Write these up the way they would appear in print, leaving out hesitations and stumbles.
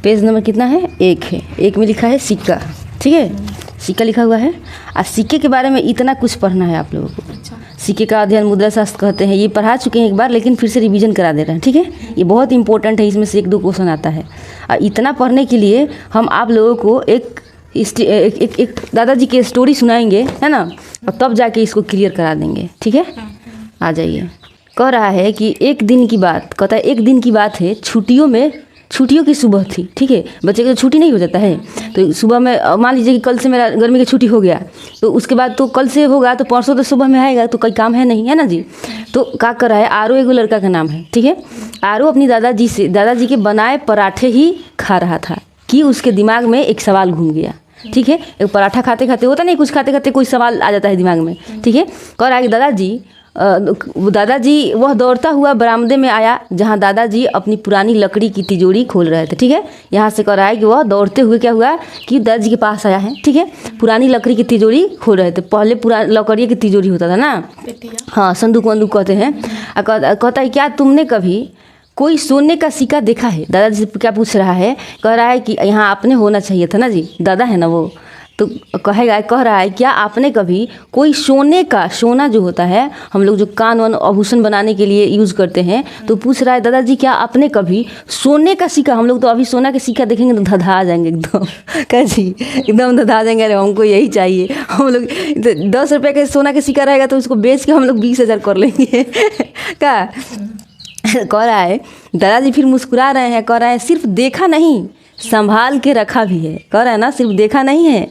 Page number कितना है? 1 है। 1 में लिखा है सिक्का, ठीक है, सिक्का लिखा हुआ है। और सिक्के के बारे में इतना कुछ पढ़ना है आप लोगों को। सिक्के का अध्ययन मुद्रा शास्त्र कहते हैं। ये पढ़ा चुके हैं एक बार, लेकिन फिर से रिवीजन करा दे रहे हैं, ठीक है। ये बहुत इंपॉर्टेंट है, इसमें से 1-2 क्वेश्चन आता है। और इतना पढ़ने के लिए हम आप लोगों को एक दादाजी की स्टोरी सुनाएंगे, है ना, और तब जाके इसको क्लियर करा देंगे, ठीक है। आ जाइए। कह रहा है कि एक दिन की बात, कहता है एक दिन की बात है, छुट्टियों की सुबह थी, ठीक है। बच्चे का छुट्टी नहीं हो जाता है, तो सुबह में मान लीजिए कि कल से मेरा गर्मी की छुट्टी हो गया, तो उसके बाद तो कल से होगा तो परसों तो सुबह में आएगा, तो कोई काम है नहीं, है ना जी। तो क्या कर रहा है, आरो एगो लड़का का नाम है, ठीक है। आरो अपनी दादाजी के बनाए पराठे ही खा रहा था कि उसके दिमाग में एक सवाल घूम गया, ठीक है। एक पराठा खाते खाते होता नहीं, कुछ खाते खाते कोई सवाल आ जाता है दिमाग में, ठीक है। कह रहा है कि दादाजी वह दौड़ता हुआ बरामदे में आया जहाँ दादाजी अपनी पुरानी लकड़ी की तिजोरी खोल रहे थे, ठीक है। यहाँ से कह रहा है कि वह दौड़ते हुए क्या हुआ कि दादाजी के पास आया है, ठीक है। पुरानी लकड़ी की तिजोरी खोल रहे थे। पहले पुरानी लकड़ी की तिजोरी होता था ना, हाँ, संदूक वंदूक कहते हैं। कहता है क्या तुमने कभी कोई सोने का सिक्का देखा है? दादाजी से क्या पूछ रहा है, कह रहा है कि यहाँ आपने होना चाहिए था ना जी, दादा है ना वो, तो कह रहा है क्या आपने कभी कोई सोना जो होता है हम लोग जो कान वन आभूषण बनाने के लिए यूज़ करते हैं, तो पूछ रहा है दादाजी क्या आपने कभी सोने का सिक्का, हम लोग तो अभी सोना का सिक्का देखेंगे तो धधा जाएंगे एकदम, कैसी एकदम धधा जाएंगे, अरे हमको यही चाहिए। हम लोग 10 रुपये का सोना का सिक्का रहेगा तो उसको बेच के हम लोग 20,000 कर लेंगे क्या। कह रहा है दादाजी फिर मुस्कुरा रहे हैं, कह रहा है सिर्फ देखा नहीं संभाल के रखा भी है। कह रहा है ना, सिर्फ देखा नहीं है,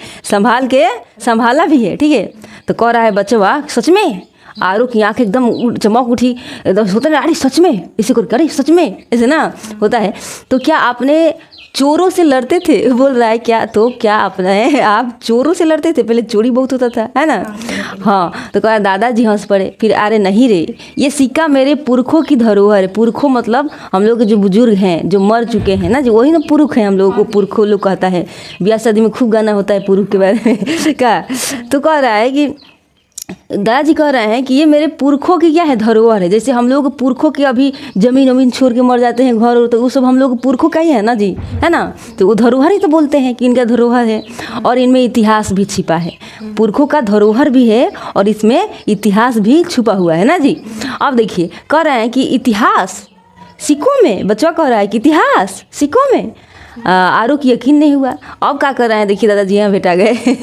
संभाला भी है, ठीक है। तो कह रहा है बच्चवा सच में? आरू की आँख एकदम चमक उठी, एकदम होता है अरे सच में, इसे को अरे सच में, ऐसे ना होता है। तो क्या आपने चोरों से लड़ते थे? बोल रहा है क्या आप चोरों से लड़ते थे? पहले चोरी बहुत होता था, है ना। हाँ, तो कहा दादाजी हंस पड़े। फिर अरे नहीं रे, ये सिक्का मेरे पुरखों की धरोहर है। पुरखों मतलब हम लोग के जो बुजुर्ग हैं, जो मर चुके हैं ना, जो वही ना पुरख हैं, हम लोगों को पुरखों लोग कहता है। ब्याह शादी में खूब गाना होता है पुरख के बारे में क्या। तो कह रहा है कि दादाजी कह रहे हैं कि ये मेरे पुरखों की क्या है, धरोहर है। जैसे हम लोग पुरखों के अभी जमीन वमीन छोड़ के मर जाते हैं, घर, तो वो सब हम लोग पुरखों का ही है ना जी, है ना। तो वो धरोहर ही तो बोलते हैं कि इनका धरोहर है, और इनमें इतिहास भी छिपा है। पुरखों का धरोहर भी है और इसमें इतिहास भी छुपा हुआ है ना जी। अब देखिए कह रहे हैं कि इतिहास सिक्कों में, बच्चा कह रहा है कि इतिहास सिक्कों में। आरू की यकीन नहीं हुआ। अब क्या कर रहे हैं, देखिए दादाजी यहाँ भेटा गए।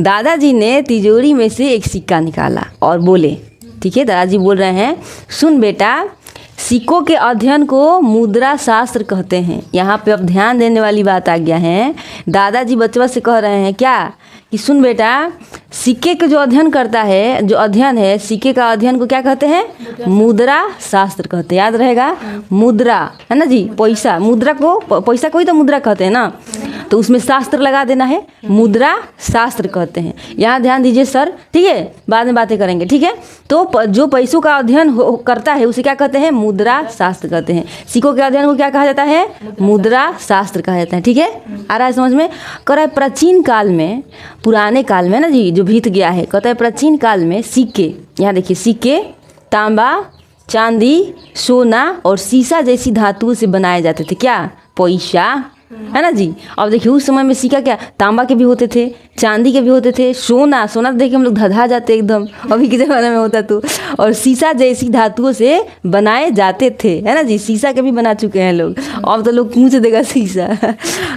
दादाजी ने तिजोरी में से एक सिक्का निकाला और बोले, ठीक है, दादाजी बोल रहे हैं सुन बेटा, सिक्कों के अध्ययन को मुद्रा शास्त्र कहते हैं। यहाँ पे अब ध्यान देने वाली बात आ गया है। दादाजी बच्चा से कह रहे हैं क्या कि सुन बेटा, सिक्के का जो अध्ययन करता है, जो अध्ययन है सिक्के का अध्ययन को क्या कहते हैं? मुद्रा शास्त्र कहते हैं। याद रहेगा, मुद्रा है ना जी, पैसा, मुद्रा को पैसा को ही तो मुद्रा कहते हैं ना, तो उसमें शास्त्र लगा देना है, मुद्रा शास्त्र कहते हैं। यहाँ ध्यान दीजिए सर, ठीक है, बाद में बातें करेंगे, ठीक है। तो जो पैसों का अध्ययन करता है उसे क्या कहते हैं? मुद्रा शास्त्र कहते हैं। सिक्कों के अध्ययन को क्या कहा जाता है? मुद्रा शास्त्र कहा जाता है, ठीक है। आ रहा है समझ में। कह रहा है प्राचीन काल में, पुराने काल में ना जी, जो बीत गया है, कहता है प्राचीन काल में सिक्के, यहाँ देखिए, सिक्के तांबा, चांदी, सोना और शीशा जैसी धातुओं से बनाए जाते थे। क्या? पैसा, है ना जी। अब देखिए उस समय में सिक्का क्या, तांबा के भी होते थे, चांदी के भी होते थे, सोना तो देखिए हम लोग धधा जाते एकदम अभी के ज़माने में होता तो, और शीशा जैसी धातुओं से बनाए जाते थे, है ना जी। शीशा के भी बना चुके हैं लोग, अब तो लोग मुँह से देगा शीशा।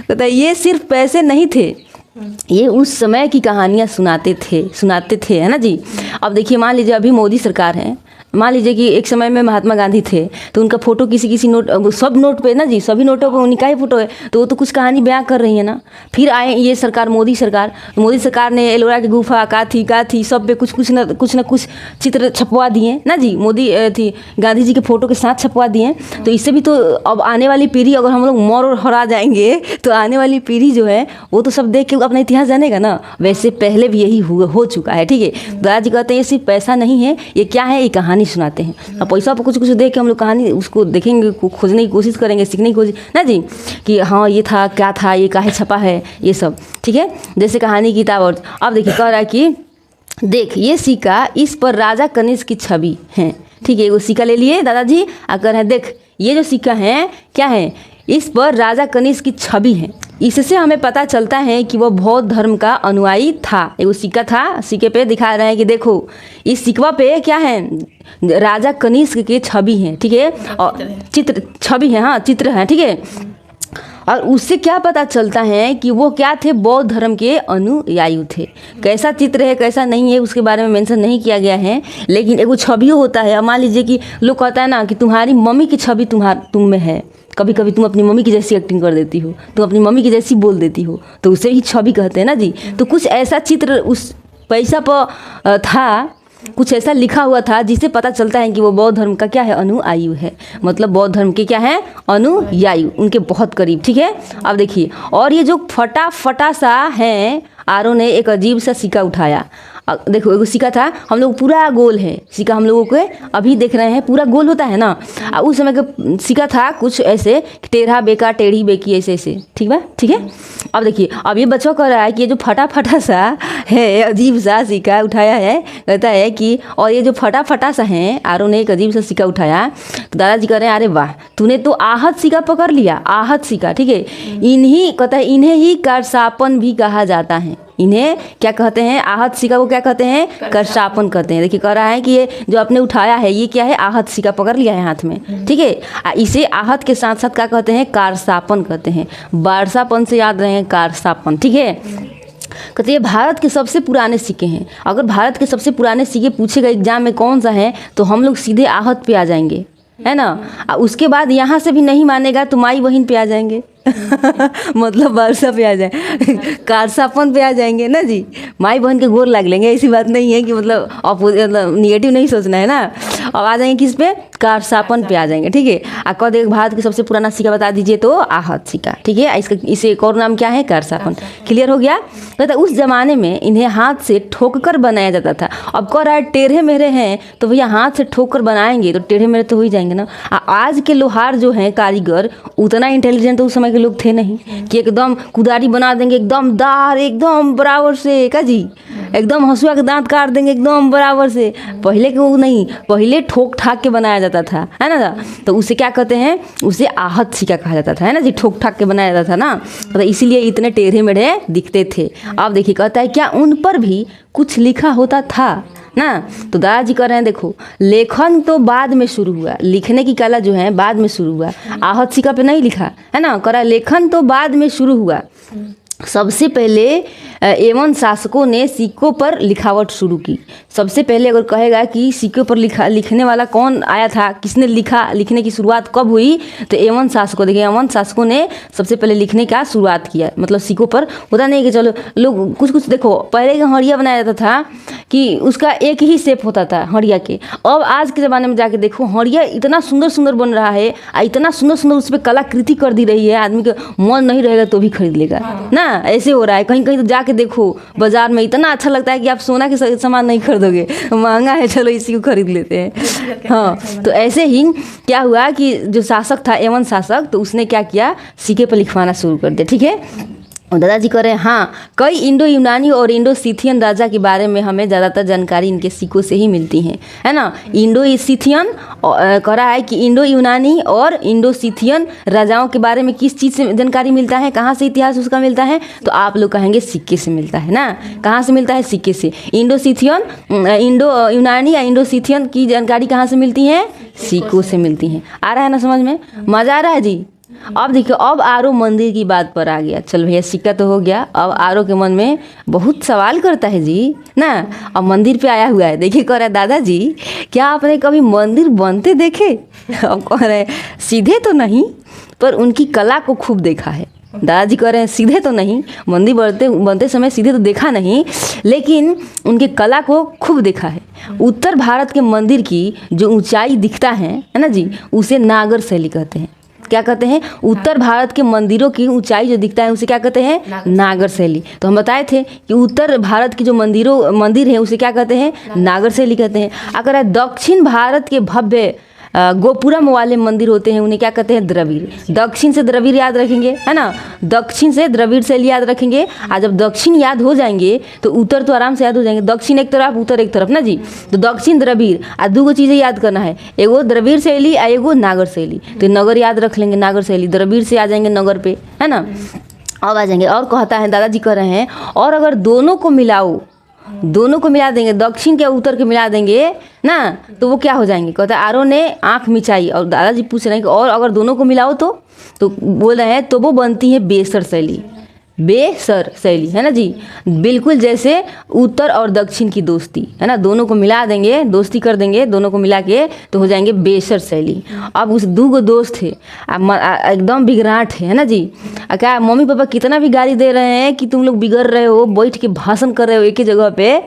तो ये सिर्फ पैसे नहीं थे, ये उस समय की कहानियाँ सुनाते थे, है ना जी। अब देखिए मान लीजिए अभी मोदी सरकार है, मान लीजिए कि एक समय में महात्मा गांधी थे, तो उनका फोटो किसी नोट, सब नोट पे ना जी, सभी नोटों पे उन्हीं का ही फोटो है, तो वो तो कुछ कहानी बयां कर रही है ना। फिर आए ये सरकार, मोदी सरकार ने एलोरा की गुफा का थी सब पे कुछ न कुछ चित्र छपवा दिए ना जी, गांधी जी के फोटो के साथ छपवा दिए। तो इससे भी तो अब आने वाली पीढ़ी, अगर हम लोग मर और हरा जाएंगे तो आने वाली पीढ़ी जो है वो तो सब देख के अपना इतिहास जानेगा ना। वैसे पहले भी यही हो चुका है, ठीक है। दादाजी कहते हैं ये सिर्फ पैसा नहीं है, ये क्या है, ये कहानी सुनाते हैं। अब पैसा पर कुछ देख के हम लोग कहानी उसको देखेंगे, खोजने की कोशिश करेंगे, सीखने की कोशिश ना जी, कि हाँ ये था, क्या था, ये काहे छपा है, ये सब, ठीक है। जैसे कहानी की किताब। और अब देखिए कह रहा है कि देख ये सिक्का, इस पर राजा कनिष्क की छवि है, ठीक है। वो सिक्का ले लिए दादाजी, आकर है देख ये जो सिक्का है क्या है, इस पर राजा कनिष्क की छवि है। इससे हमें पता चलता है कि वह बौद्ध धर्म का अनुयायी था। एगो सिक्का था, सिक्के पे दिखा रहे हैं कि देखो इस सिक्का पे क्या है, राजा कनिष्क की छवि है, ठीक है, और चित्र छवि है, हाँ चित्र है, ठीक है। और उससे क्या पता चलता है कि वो क्या थे, बौद्ध धर्म के अनुयायी थे। कैसा चित्र है कैसा नहीं है उसके बारे में मेंशन नहीं किया गया है, लेकिन एगो छवि होता है। मान लीजिए कि लोग कहता है ना कि तुम्हारी मम्मी की छवि तुम में है, कभी कभी तुम अपनी मम्मी की जैसी एक्टिंग कर देती हो, तुम अपनी मम्मी की जैसी बोल देती हो, तो उसे ही छवि कहते हैं ना जी। तो कुछ ऐसा चित्र उस पैसा पर था, कुछ ऐसा लिखा हुआ था जिससे पता चलता है कि वो बौद्ध धर्म का क्या है, अनुयायी है। मतलब बौद्ध धर्म के क्या है, अनुयायी, उनके बहुत करीब, ठीक है। अब देखिए, और ये जो फटा सा है, आरो ने एक अजीब सा सिक्का उठाया। देखो एगो सिक्का था, हम लोग पूरा गोल है सिक्का, हम लोगों के अभी देख रहे हैं पूरा गोल होता है ना, उस समय का सिक्का था कुछ ऐसे टेढ़ा बेका टेढ़ी बेकी ऐसे ऐसे, ठीक है, ठीक है। अब देखिए, अब ये बच्चों कह रहा है कि ये जो फटा सा है, अजीब सा सिक्का उठाया है, कहता है कि और ये जो फटा सा है, आरो ने एक अजीब सा सिक्का उठाया। तो दादाजी कह रहे हैं अरे वाह, तूने तो आहत सिक्का पकड़ लिया, आहत सिक्का, ठीक है। इन्हीं कहता है, इन्हें ही करसापन भी कहा जाता है। इन्हें क्या कहते हैं, आहत सिक्का को क्या कहते हैं, करसापन कहते हैं। देखिए कह रहा है कि ये जो आपने उठाया है ये क्या है, आहत सिक्का पकड़ लिया है हाथ में, ठीक है। इसे आहत के साथ साथ क्या कहते हैं, कारसापन कहते हैं। बारसापन से याद रहे, कारसापन, ठीक है। कहते ये भारत के सबसे पुराने सिक्के हैं। अगर भारत के सबसे पुराने सिक्के पूछेगा एग्जाम में कौन सा है, तो हम लोग सीधे आहत पे आ जाएंगे, है ना। उसके बाद यहाँ से भी नहीं मानेगा तो माई बहन पे आ जाएंगे मतलब बारसा पे आ जाए, कारसापन पे आ जाएंगे ना जी, माई बहन के गोर लग लेंगे। ऐसी बात नहीं है कि मतलब निगेटिव नहीं सोचना है ना। अब आ जाएंगे किस पे, कारसापन पे आ जाएंगे, ठीक है। कह देख भारत के सबसे पुराना सिक्का बता दीजिए, तो आहत सिक्का, ठीक है। इसे एक और नाम क्या है, कारसापन। क्लियर हो गया। कहता उस जमाने में इन्हें हाथ से ठोक कर बनाया जाता था। अब कह रहा है टेढ़े मेढ़े हैं तो भैया हाथ से ठोक कर बनाएंगे तो टेढ़े मेढ़े तो हो ही जाएंगे ना। आज के लोहार जो हैं कारीगर, उतना इंटेलिजेंट तो उस समय के लोग थे नहीं कि एकदम कुदारी बना देंगे, एकदम दार एकदम बराबर से, का जी, एकदम हंसुआ के दांत काट देंगे एकदम बराबर से। पहले के वो नहीं, पहले ठोक ठाक के बनाया जाता था, है ना। तो उसे क्या कहते हैं, उसे आहत सिक्का कहा जाता था, है ना जी। ठोक ठाक के बनाया जाता था ना, तो इसीलिए इतने टेढ़े मेढ़े दिखते थे। अब देखिए कहता है क्या उन पर भी कुछ लिखा होता था ना। तो दादाजी कह रहे हैं देखो, लेखन तो बाद में शुरू हुआ, लिखने की कला जो है बाद में शुरू हुआ, आहत सिक्का पे नहीं लिखा, है ना। कह रहा है लेखन तो बाद में शुरू हुआ। सबसे पहले एवं शासकों ने सिक्कों पर लिखावट शुरू की। सबसे पहले अगर कहेगा कि सिक्कों पर लिखने वाला कौन आया था, किसने लिखने की शुरुआत कब हुई, तो एवं शासकों, देखिए एवं शासकों ने सबसे पहले लिखने का शुरुआत किया। मतलब सिक्कों पर होता नहीं कि चलो लोग कुछ देखो, पहले का हड़िया बनाया जाता था कि उसका एक ही शेप होता था हड़िया के। अब आज के ज़माने में जाके देखो, हड़िया इतना सुंदर सुंदर बन रहा है, इतना सुंदर सुंदर उस पर कलाकृति कर दी रही है, आदमी का मन नहीं रहेगा तो भी खरीद लेगा ना। ऐसे हो रहा है, कहीं कहीं तो जाके देखो बाजार में इतना अच्छा लगता है कि आप सोना के सामान नहीं खरीदोगे, महंगा है, चलो इसी को खरीद लेते हैं। हाँ, तो ऐसे ही क्या हुआ कि जो शासक था, एवं शासक, तो उसने क्या किया, सिक्के पर लिखवाना शुरू कर दिया, ठीक है। और दादाजी कह रहे हैं हाँ, कई इंडो यूनानी और इंडो सीथियन राजा के बारे में हमें ज़्यादातर जानकारी इनके सिक्कों से ही मिलती है ना। इंडो सीथियन कह रहा है कि इंडो यूनानी और इंडो सीथियन राजाओं के बारे में किस चीज़ से जानकारी मिलता है, कहाँ से इतिहास उसका मिलता है, तो आप लोग कहेंगे सिक्के से मिलता है ना। कहाँ से मिलता है, सिक्के से। इंडो सीथियन, इंडो यूनानी या इंडो सीथियन की जानकारी कहाँ से मिलती है, सिक्कों से मिलती है। आ रहा है ना समझ में, मज़ा आ रहा है जी। अब देखिए, अब आरो मंदिर की बात पर आ गया। चल भैया सिक्का तो हो गया, अब आरो के मन में बहुत सवाल करता है जी ना। अब मंदिर पे आया हुआ है, देखिए कह रहा है दादाजी क्या आपने कभी मंदिर बनते देखे। अब कह रहे हैं सीधे तो नहीं, पर उनकी कला को खूब देखा है। दादाजी कह रहे हैं सीधे तो नहीं, मंदिर बनते समय सीधे तो देखा नहीं, लेकिन उनके कला को खूब देखा है। उत्तर भारत के मंदिर की जो ऊंचाई दिखता है ना जी, उसे नागर शैली कहते हैं। क्या कहते हैं, उत्तर भारत के मंदिरों की ऊंचाई जो दिखता है उसे क्या कहते हैं, नागर शैली। तो हम बताए थे कि उत्तर भारत की जो मंदिर है उसे क्या कहते हैं, नागर शैली कहते हैं। अगर दक्षिण भारत के भव्य गोपुरम वाले मंदिर होते हैं उन्हें क्या कहते हैं, द्रविड़। दक्षिण से द्रविड़ याद रखेंगे, है ना, दक्षिण से द्रविड़ शैली याद रखेंगे। और जब दक्षिण याद हो जाएंगे तो उत्तर तो आराम से याद हो जाएंगे, दक्षिण एक तरफ उत्तर एक तरफ ना जी। तो दक्षिण द्रविड़, और दो चीज़ें याद करना है, एगो द्रविड़ शैली और एगो नागर शैली। तो नगर याद रख लेंगे, नागर शैली, द्रविड़ से आ जाएंगे नगर पे, है ना। अब आ जाएंगे और कहता है, दादाजी कह रहे हैं, और अगर दोनों को मिलाओ, दोनों को मिला देंगे, दक्षिण के उत्तर के मिला देंगे ना, तो वो क्या हो जाएंगे। कहता है आरो ने आंख मिचाई, और दादाजी पूछ रहे हैं कि और अगर दोनों को मिलाओ तो बोल रहे हैं तो वो बनती है बेसर शैली, बेसर शैली, है ना जी। बिल्कुल जैसे उत्तर और दक्षिण की दोस्ती, है ना, दोनों को मिला देंगे, दोस्ती कर देंगे, दोनों को मिला के तो हो जाएंगे बेसर शैली। अब उस दो दोस्त है, एकदम बिगड़ाट है ना जी। क्या मम्मी पापा कितना भी गाली दे रहे हैं कि तुम लोग बिगड़ रहे हो, बैठ के भाषण कर रहे हो एक ही जगह पे,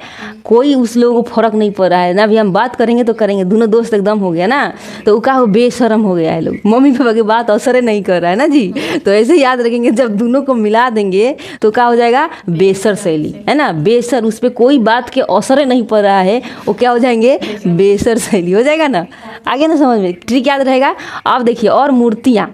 कोई उस लोगों को फर्क नहीं पड़ रहा है ना। भी हम बात करेंगे तो करेंगे, दोनों दोस्त एकदम हो गया ना, तो क्या हो, बेशरम हो गया है लोग, मम्मी पापा की बात असर नहीं कर रहा है ना जी। तो ऐसे याद रखेंगे, जब दोनों को मिला देंगे तो क्या हो जाएगा, बेसर शैली, है ना। बेसर, उस पर कोई बात के असर नहीं पड़ रहा है, वो क्या हो जाएंगे, बेसर शैली हो जाएगा ना। आगे ना समझ में, ट्रिक याद रहेगा। अब देखिए, और मूर्तियाँ,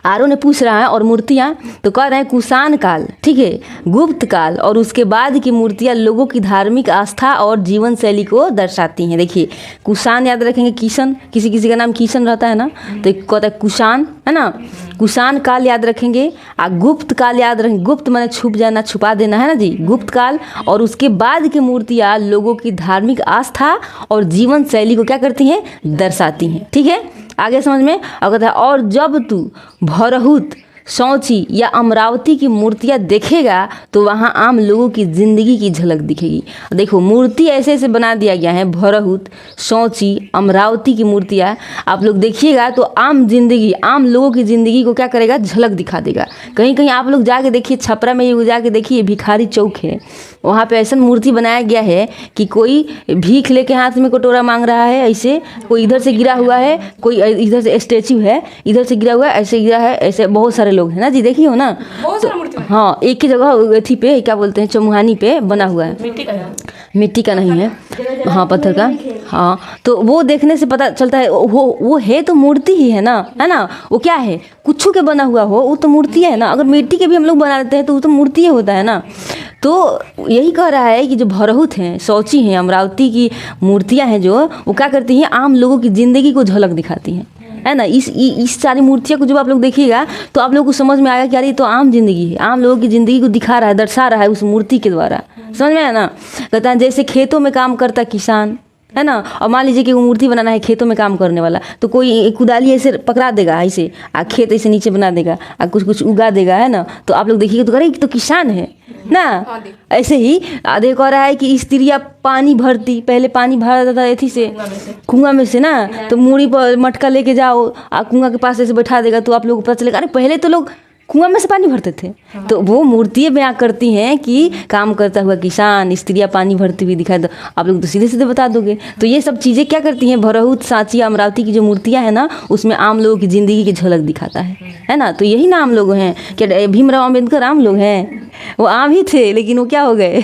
आरो ने पूछ रहा है और मूर्तियाँ, तो कह रहे हैं कुषाण काल, ठीक है, गुप्त काल और उसके बाद की मूर्तियाँ लोगों की धार्मिक आस्था और जीवन शैली को दर्शाती हैं। देखिए कुषाण याद रखेंगे, किशन, किसी किसी का नाम किशन रहता है ना, तो कहता है कुषाण, है ना, कुषाण काल याद रखेंगे। और गुप्त काल याद रखेंगे, गुप्त माने छुप जाना, छुपा देना, है ना जी, गुप्त काल। और उसके बाद की मूर्तियाँ लोगों की धार्मिक आस्था और जीवन शैली को क्या करती हैं, दर्शाती हैं, ठीक है। आगे समझ में। अगर और जब तू भरहुत, सौची या अमरावती की मूर्तियाँ देखेगा तो वहाँ आम लोगों की ज़िंदगी की झलक दिखेगी। देखो मूर्ति ऐसे ऐसे बना दिया गया है, भरहुत, सौची, अमरावती की मूर्तियाँ आप लोग देखिएगा तो आम जिंदगी, आम लोगों की ज़िंदगी को क्या करेगा, झलक दिखा देगा। कहीं कहीं आप लोग जाके देखिए, छपरा में ये जाके देखिए, भिखारी चौक है, वहाँ पे ऐसा मूर्ति बनाया गया है कि कोई भीख लेके हाथ में कटोरा मांग रहा है, ऐसे कोई इधर से गिरा हुआ है, कोई इधर से स्टैचू है, इधर से गिरा हुआ है, ऐसे गिरा है, ऐसे बहुत सारे लोग हैं ना जी, देखिए हो ना, तो हाँ एक ही जगह अथी पे क्या बोलते हैं, चमुहानी पे बना हुआ है, मिट्टी का नहीं है, हाँ पत्थर का, हाँ। तो वो देखने से पता चलता है वो है तो मूर्ति ही है ना, वो क्या है, कुछ के बना हुआ हो वो तो मूर्ति है ना। अगर मिट्टी के भी हम लोग बना लेते हैं तो वो तो मूर्ति ही होता है ना। तो यही कह रहा है कि जो भरहुत हैं, सौची हैं, अमरावती की मूर्तियां हैं, जो वो क्या करती हैं, आम लोगों की ज़िंदगी को झलक दिखाती हैं, है ना। इस सारी मूर्तियों को जब आप लोग देखिएगा तो आप लोग को समझ में आएगा कि यार ये तो आम जिंदगी है, आम लोगों की ज़िंदगी को दिखा रहा है, दर्शा रहा है उस मूर्ति के द्वारा, समझ में आया ना। कहता है जैसे खेतों में काम करता किसान, है ना, और मान लीजिए कि वो मूर्ति बनाना है खेतों में काम करने वाला, तो कोई कुदाली ऐसे पकड़ा देगा, ऐसे खेत ऐसे नीचे बना देगा, कुछ कुछ उगा देगा, है ना। तो आप लोग देखिएगा तो कह रहे तो किसान है ना। ऐसे ही आधे कह रहा है कि स्त्रियाँ पानी भरती, पहले पानी भरा जाता था एथी से, कुआं में से ना, तो मूड़ी पर मटका लेके जाओ, कुआं के पास ऐसे बैठा देगा, तो आप लोग को पता चलेगा अरे पहले तो लोग कुआं में से पानी भरते थे। तो वो मूर्तियाँ बयां करती हैं कि काम करता हुआ किसान, स्त्रियाँ पानी भरती हुई दिखाई, तो आप लोग तो सीधे सीधे बता दोगे। तो ये सब चीज़ें क्या करती हैं, भरहुत, सांची, अमरावती की जो मूर्तियाँ हैं ना, उसमें आम लोगों की ज़िंदगी की झलक दिखाता है ना। तो यही ना आम लोग हैं, क्या भीमराव अम्बेडकर आम लोग हैं, वो आम ही थे लेकिन वो क्या हो गए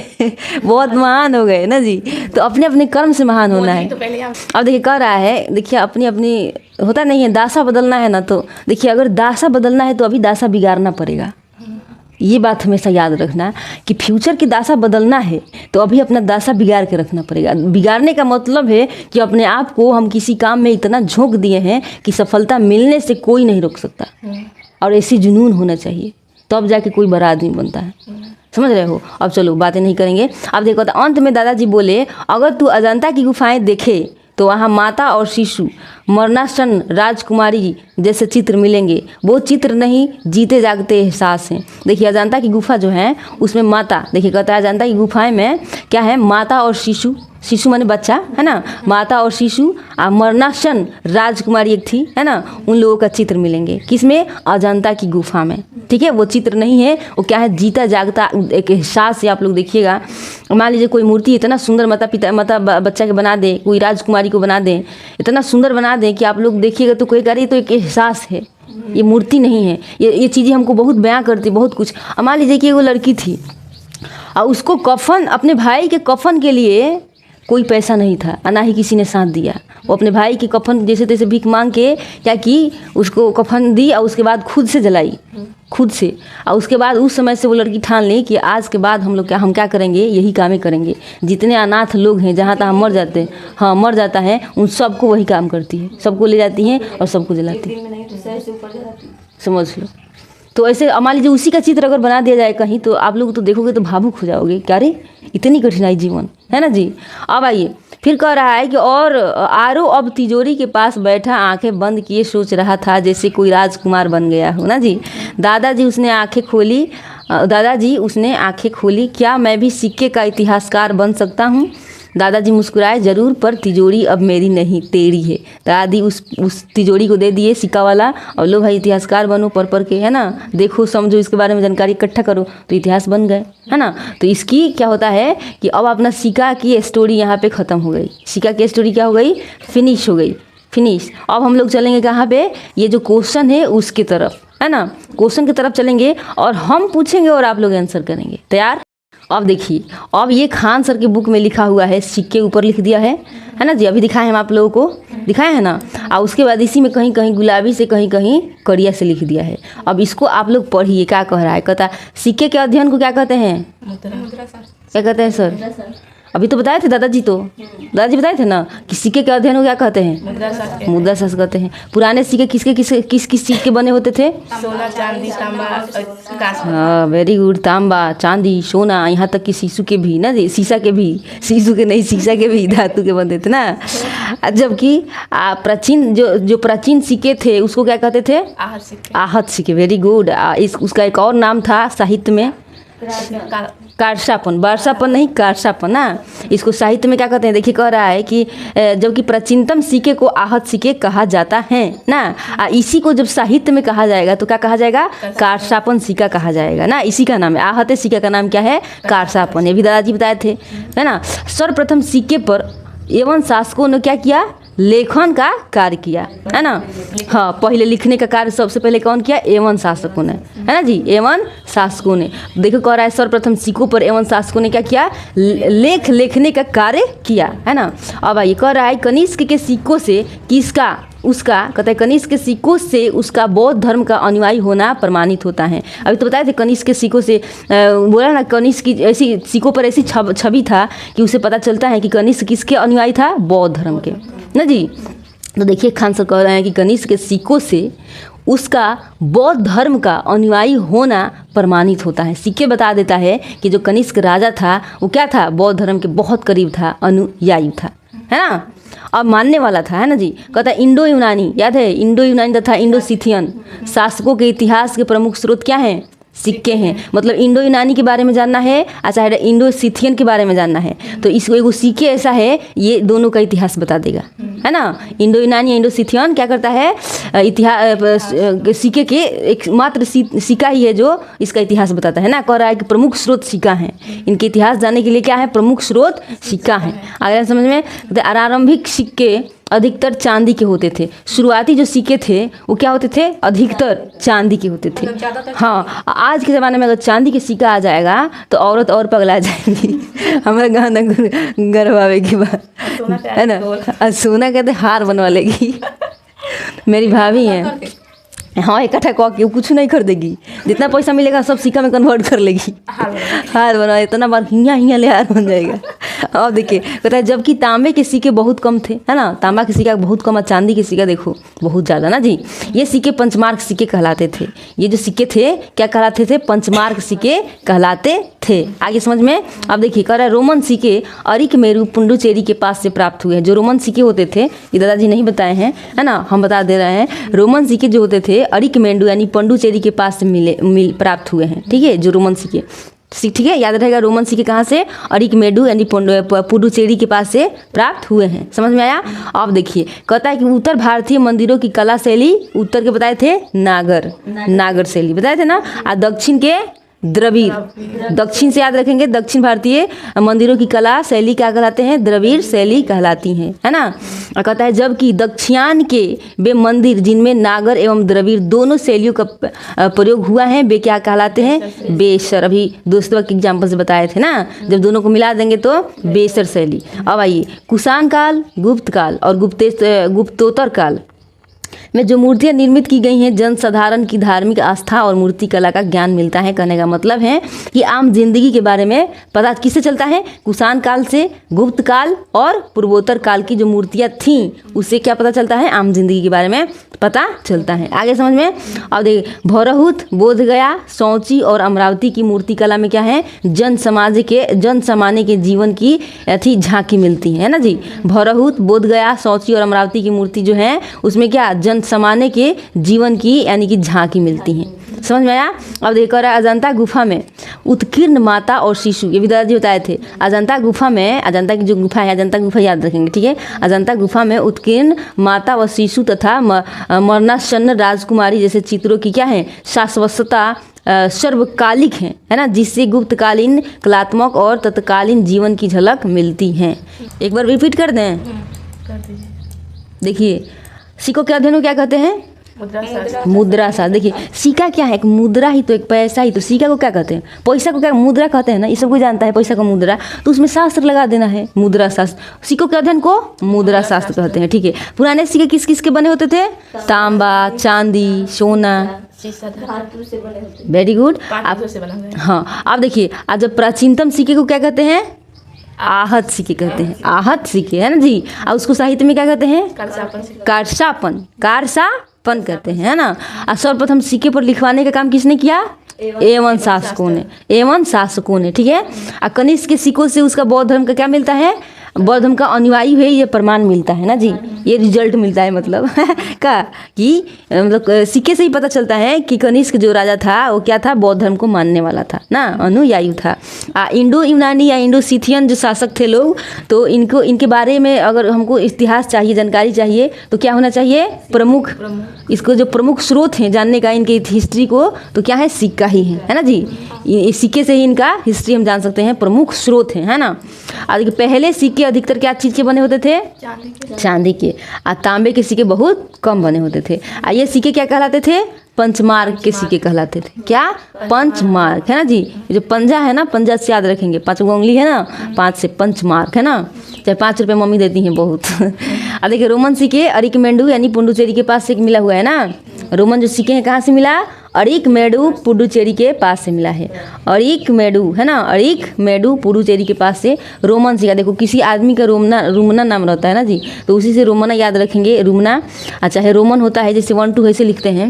बहुत महान हो गए ना जी। तो अपने अपने कर्म से महान होना है। अब देखिए कह रहा है, देखिए अपनी अपनी होता नहीं है, दासा बदलना है ना, तो देखिए अगर दासा बदलना है तो अभी दासा बिगाड़ना पड़ेगा। ये बात हमेशा याद रखना कि फ्यूचर की दासा बदलना है तो अभी अपना दासा बिगाड़ के रखना पड़ेगा। बिगाड़ने का मतलब है कि अपने आप को हम किसी काम में इतना झोंक दिए हैं कि सफलता मिलने से कोई नहीं रोक सकता, और ऐसी जुनून होना चाहिए, तब जाके कोई बड़ा आदमी बनता है, समझ रहे हो। अब चलो बातें नहीं करेंगे। अब देखो तो अंत में दादाजी बोले, अगर तू अजंता की गुफाएं देखे तो वहाँ माता और शिशु, मरणासन राजकुमारी जैसे चित्र मिलेंगे। वो चित्र नहीं, जीते जागते एहसास हैं। देखिए अजंता की गुफा जो है उसमें माता, देखिए कहता है अजंता की गुफाएं में क्या है, माता और शिशु, शिशु माने बच्चा, है ना, माता और शिशु, और मरणासन राजकुमारी एक थी, है ना, उन लोगों का चित्र मिलेंगे किसमें, अजंता की गुफा में, ठीक है। वो चित्र नहीं है, वो क्या है, जीता जागता एक एहसास है। आप लोग देखिएगा, मान लीजिए कोई मूर्ति इतना सुंदर माता बच्चा के बना दे, कोई राजकुमारी को बना दे, इतना सुंदर बना दे कि आप लोग देखिएगा तो कोई कह रही तो एक एहसास है, ये मूर्ति नहीं है। ये चीज़ें हमको बहुत बयां करती, बहुत कुछ। मान लीजिए कि वो लड़की थी और उसको कफन, अपने भाई के कफन के लिए कोई पैसा नहीं था, ना ही किसी ने साथ दिया, वो अपने भाई के कफन जैसे तैसे भीख मांग के क्या की, उसको कफन दी और उसके बाद खुद से जलाई, खुद से। और उसके बाद उस समय से वो लड़की ठान ली कि आज के बाद हम लोग हम क्या करेंगे, यही कामें करेंगे। जितने अनाथ लोग हैं जहाँ तहाँ मर जाते हैं, हाँ मर जाता है, उन सबको वही काम करती है, सबको ले जाती हैं और सबको जलाती है, समझ लो। तो ऐसे मान लीजिए उसी का चित्र अगर बना दिया जाए कहीं, तो आप लोग तो देखोगे तो भावुक हो जाओगे, क्या रे इतनी कठिनाई जीवन है ना जी। अब आइए फिर कह रहा है कि और आरो अब तिजोरी के पास बैठा आंखें बंद किए सोच रहा था जैसे कोई राजकुमार बन गया हो ना जी। दादाजी उसने आंखें खोली, क्या मैं भी सिक्के का इतिहासकार बन सकता हूँ। दादाजी मुस्कुराए, जरूर, पर तिजोरी अब मेरी नहीं तेरी है। दादी उस तिजोरी को दे दिए सिक्का वाला, और लो भाई इतिहासकार बनो पढ़ के, है ना, देखो समझो इसके बारे में जानकारी इकट्ठा करो, तो इतिहास बन गए, है ना। तो इसकी क्या होता है कि अब अपना सिक्का की स्टोरी यहाँ पे ख़त्म हो गई, सिक्का की स्टोरी क्या हो गई, फिनिश हो गई, फिनिश। अब हम लोग चलेंगे कहाँ पे, ये जो क्वेश्चन है उसकी तरफ, है ना, क्वेश्चन की तरफ चलेंगे और हम पूछेंगे और आप लोग आंसर करेंगे। तैयार। अब देखिए, अब ये खान सर के बुक में लिखा हुआ है, सिक्के ऊपर लिख दिया है ना जी, अभी दिखाए हम आप लोगों को, दिखाए हैं ना। और उसके बाद इसी में कहीं कहीं गुलाबी से कहीं कहीं करिया से लिख दिया है। अब इसको आप लोग पढ़िए, क्या कह रहा है, कहता है सिक्के के अध्ययन को क्या कहते हैं, क्या कहते हैं सर, अभी तो बताए थे दादाजी, तो दादाजी बताए थे ना कि सिक्के के अध्ययन को क्या कहते हैं, मुद्रा शास्त्र कहते हैं। पुराने सिक्के किस चीज़ के बने होते थे, सोना, चांदी, तांबा, हाँ वेरी गुड, तांबा, चांदी, सोना, यहाँ तक कि शीशु के भी ना, शीशा के भी, शीशु के नहीं शीशा के भी धातु के बनते थे ना। जबकि प्राचीन जो प्राचीन सिक्के थे उसको क्या कहते थे, आहत सिक्के, वेरी गुड। उसका एक और नाम था साहित्य में, कारसापन, वर्षापन नहीं कारसापन ना। इसको साहित्य में क्या कहते हैं, देखिए कह रहा है कि जबकि प्राचीनतम सिक्के को आहत सिक्के कहा जाता है ना, इसी को जब साहित्य में कहा जाएगा तो क्या कहा जाएगा, कारसापन सिक्का कहा जाएगा ना। इसी का नाम है, आहत सिक्का का नाम क्या है, कारसापन। ये भी दादाजी बताए थे, है ना। सर्वप्रथम सिक्के पर यवन शासकों ने क्या किया, लेखन का कार्य किया, है ना। हाँ, पहले लिखने का कार्य सबसे पहले कौन किया, एवं शासकों ने, है ना जी, एवं शासकों ने। देखो कह रहा है सर्वप्रथम सिक्कों पर एवं शासकों ने क्या किया, लिखने का कार्य किया, है ना। अब आइए कह रहा है कनिष्क के सिक्कों से किसका, उसका, कहता है कनिष्क के सिक्कों से उसका बौद्ध धर्म का अनुयायी होना प्रमाणित होता है। अभी तो बताए थे कनिष्क के सिक्कों से, बोला ना कनिष्क की ऐसी सिक्कों पर ऐसी छवि था कि उसे पता चलता है कि कनिष्क किसके अनुयायी था, बौद्ध धर्म के ना जी। तो देखिए खान सर कह रहे हैं कि कनिष्क के सिक्कों से उसका बौद्ध धर्म का अनुयायी होना प्रमाणित होता है। सिक्के बता देता है कि जो कनिष्क राजा था वो क्या था, बौद्ध धर्म के बहुत करीब था, अनुयायी था, है ना, अब मानने वाला था, है ना जी। कहता है इंडो यूनानी, याद है, इंडो यूनानी तथा इंडो सिथियन शासकों के इतिहास के प्रमुख स्रोत क्या हैं, सिक्के हैं। मतलब इंडो यूनानी के बारे में जानना है, अच्छा इंडो सिथियन के बारे में जानना है, तो इसको एगो सिक्के ऐसा है, ये दोनों का इतिहास बता देगा, है ना। इंडो यूनानी, इंडो सिथियन क्या करता है, इतिहास सिक्के के एक मात्र सिक्का ही है जो इसका इतिहास बताता है ना। कह रहा है कि प्रमुख स्रोत सिक्का हैं, इनके इतिहास जानने के लिए क्या है, प्रमुख स्रोत सिक्का हैं। अगर समझ में, आरंभिक सिक्के अधिकतर चांदी के होते थे। शुरुआती जो सिक्के थे वो क्या होते थे, अधिकतर चांदी के होते थे। हाँ, आज के ज़माने में अगर चांदी के सिक्का आ जाएगा तो औरत और पगला जाएंगी। हमारा गाना गरबावे की बात है ना, सोना कहते हार बनवा लेगी। मेरी भाभी है, हाँ इकट्ठा कह के कुछ नहीं खरीदेगी, जितना पैसा मिलेगा सब सिक्का में कन्वर्ट कर लेगी, हार बना, इतना बार हिया ले हार बन जाएगा। और देखिए कहता है जबकि तांबे के सिक्के बहुत कम थे, है ना, तांबा के सिक्का बहुत कम, चांदी के सिक्का देखो बहुत ज़्यादा ना जी। ये सिक्के पंचमार्क सिक्के कहलाते थे। ये जो सिक्के थे क्या कहलाते थे, पंचमार्क सिक्के कहलाते थे। आगे समझ में। अब देखिए कह रहा है रोमन सिक्के अरिकमेरू पुडुचेरी के पास से प्राप्त हुए हैं। जो रोमन सिक्के होते थे, ये दादाजी नहीं बताए हैं, है ना, हम बता दे रहे हैं। रोमन सिक्के जो होते थे अरिकमेंडू यानी पुडुचेरी के पास से प्राप्त हुए हैं, ठीक है, जो रोमन सिक्के, ठीक है, याद रहेगा। रोमन सिक्के कहाँ से, अरिकमेडू यानी पुडुचेरी के पास से प्राप्त हुए हैं। समझ में आया। अब देखिए कहता है कि उत्तर भारतीय मंदिरों की कला शैली, उत्तर के बताए थे नागर शैली बताए थे ना, और दक्षिण के द्रविड़। दक्षिण से याद रखेंगे, दक्षिण भारतीय मंदिरों की कला शैली क्या कहलाते हैं? द्रविड़ शैली कहलाती हैं, है ना। और कहता है जबकि दक्षिणायन के वे मंदिर जिनमें नागर एवं द्रविड़ दोनों शैलियों का प्रयोग हुआ है वे क्या कहलाते हैं? बेसर। अभी दोस्तों के एग्जाम्पल से बताए थे ना, जब दोनों को मिला देंगे तो बेसर शैली। अब आइए कुषाण काल, गुप्त काल और गुप्तोत्तर काल में जो मूर्तियाँ निर्मित की गई हैं जनसाधारण की धार्मिक आस्था और मूर्ति कला का ज्ञान मिलता है। कहने का मतलब है कि आम जिंदगी के बारे में पता किससे चलता है? कुषाण काल से, गुप्त काल और पूर्वोत्तर काल की जो मूर्तियाँ थीं उससे क्या पता चलता है? आम जिंदगी के बारे में पता चलता है। आगे समझ में। अब देखिए भौरहुत, बोधगया, सौची और अमरावती की मूर्ति कला में क्या है? जन सामान्य के जीवन की अथी झांकी मिलती है ना जी। भौरहुत, बोधगया, सौची और अमरावती की मूर्ति जो है उसमें क्या जन सामान्य के जीवन की यानी कि झांकी मिलती है। समझ में आया। अब देखो अजंता गुफा में उत्कीर्ण माता और शिशु, ये भी दादाजी बताए थे। अजंता गुफा में, अजंता की जो गुफा है, अजंता गुफा याद रखेंगे, ठीक है। अजंता गुफा में उत्कीर्ण माता व शिशु तथा मरणासन्न राजकुमारी जैसे चित्रों की क्या है? शाश्वतता सर्वकालिक है ना, जिससे गुप्तकालीन कलात्मक और तत्कालीन जीवन की झलक मिलती है। एक बार रिपीट कर दें। देखिए सिक्कों के अध्ययन को क्या कहते हैं? मुद्रा शास्त्र। देखिए सिक्का क्या है? एक मुद्रा ही तो, एक पैसा ही तो। सिक्का को क्या कहते हैं? पैसा को क्या मुद्रा कहते हैं ना, ये सब कोई जानता है पैसा को मुद्रा, तो उसमें शास्त्र लगा देना है मुद्रा शास्त्र। सिक्कों के अध्ययन को मुद्रा शास्त्र कहते हैं, ठीक है। पुराने सिक्के किस किस के बने होते थे? तांबा, चांदी, सोना, वेरी गुड। हाँ अब देखिए आज जब प्राचीनतम सिक्के को क्या कहते हैं? आहत सिक्के कहते हैं, आहत सिक्के, है ना जी। और उसको साहित्य में क्या कहते हैं? कारसापन कहते हैं, है ना। और सर्वप्रथम सिक्के पर लिखवाने का काम किसने किया? एवं शासकों ने, ठीक है। और कनिष्क के सिक्कों से उसका बौद्ध धर्म का क्या मिलता है? बौद्ध धर्म का अनुयायी है ये प्रमाण मिलता है ना जी, ये रिजल्ट मिलता है मतलब का कि मतलब सिक्के से ही पता चलता है कि कनिष्क जो राजा था वो क्या था? बौद्ध धर्म को मानने वाला था ना, अनुयायी था। इंडो यूनानी या इंडो सिथियन जो शासक थे लोग, तो इनके बारे में अगर हमको इतिहास चाहिए, जानकारी चाहिए तो क्या होना चाहिए? प्रमुख। इसको जो प्रमुख स्रोत हैं जानने का इनके हिस्ट्री को, तो क्या है? सिक्का ही है ना जी। सिक्के से ही इनका हिस्ट्री हम जान सकते हैं, प्रमुख स्रोत है ना। देखिए पहले सिक्के अधिकतर क्या चीज़ के बने होते थे? चांदी के। और तांबे के सिक्के बहुत कम बने होते थे। ये सिक्के क्या कहलाते थे? पंचमार्क के सिक्के कहलाते थे। क्या? पंचमार्क, है ना जी। जो पंजा है ना, पंजा से याद रखेंगे, 5 उंगली है ना, 5 से पंचमार्क, है ना। चाहे 5 रुपये मम्मी देती हैं बहुत। अब देखिए रोमन सिक्के अरिकमेंडू यानी पुडुचेरी के पास से मिला हुआ है ना। रोमन जो सिक्के हैं कहाँ से मिला? अरिकमेडू पुडुचेरी के पास से मिला है। अरिकमेडू है ना, अरिकमेडू पुडुचेरी के पास से रोमन सिक्का। देखो किसी आदमी का रुमना नाम रहता है ना जी, तो उसी से रोमना याद रखेंगे, रुमना। अच्छा है रोमन होता है जैसे 1 2 ऐसे लिखते हैं,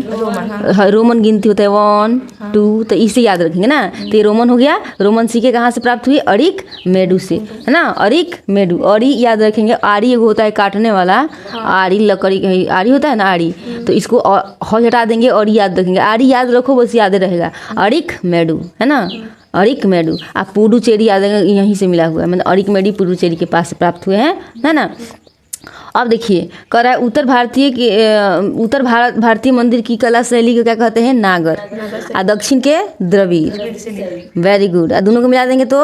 रोमन गिनती होता है 1 2, तो इसे याद रखेंगे ना। तो ये रोमन हो गया। रोमन सिक्के कहाँ से प्राप्त हुए? अरिकमेडू से, है ना। अरिकमेडू, आरी याद रखेंगे। आरी एगो होता है काटने वाला, आरी लकड़ी आरी होता है ना, आरी, तो इसको हौज हटा देंगे और याद रखेंगे। आरी याद रखो बस, याद रहेगा। अरिकमेडू, है ना, अरिकमेडू। आप पुडुचेरी याद रखेंगे, यहीं से मिला हुआ है, मतलब अरिकमेडी पुडुचेरी के पास से प्राप्त हुए हैं, है ना। अब देखिए कह रहा है उत्तर भारतीय मंदिर की कला शैली को क्या कहते हैं? नागर। और दक्षिण के द्रविड़। Very good. और दोनों को मिला देंगे तो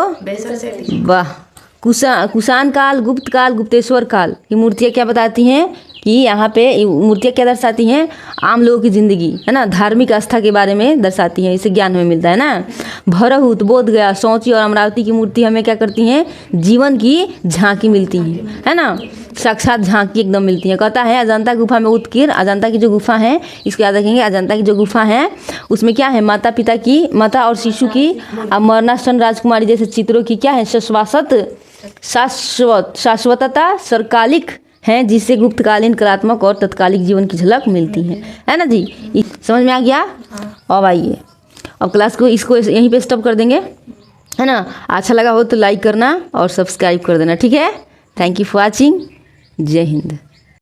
वाह। कुषाण काल, गुप्त काल, गुप्तेश्वर काल की मूर्तियाँ क्या बताती हैं? कि यहाँ पे मूर्तियाँ क्या दर्शाती हैं? आम लोगों की ज़िंदगी, है ना, धार्मिक आस्था के बारे में दर्शाती हैं। इससे ज्ञान हमें मिलता है ना। भौरहुत, बोधगया, सौची और अमरावती की मूर्ति हमें क्या करती हैं? जीवन की झांकी मिलती है ना, साक्षात झांकी एकदम मिलती है। कहता है अजंता गुफा में उत्कीर्ण, अजंता की जो गुफा है इसको याद रखेंगे। अजंता की जो गुफा है उसमें क्या है? माता और शिशु की मरणासन्न राजकुमारी जैसे चित्रों की क्या है? शाश्वतता सर्वकालिक हैं, जिससे गुप्तकालीन कलात्मक और तत्कालिक जीवन की झलक मिलती है ना जी। समझ में आ गया? अब आइए अब क्लास को इसको यहीं पे स्टॉप कर देंगे, है ना। अच्छा लगा हो तो लाइक करना और सब्सक्राइब कर देना, ठीक है। Thank you for watching. जय हिंद।